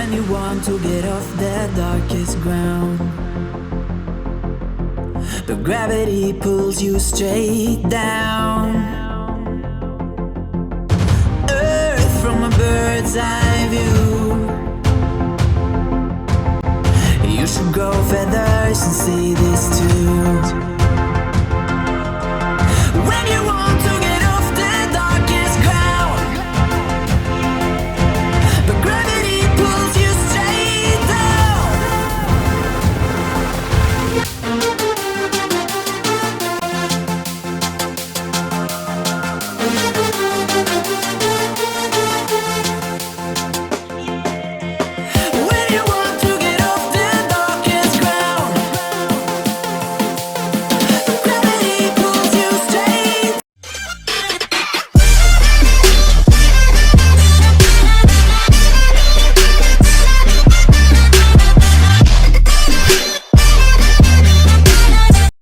when you want to get off the darkest ground, but gravity pulls you straight down. Earth from a bird's eye view. You should grow feathers and see this too.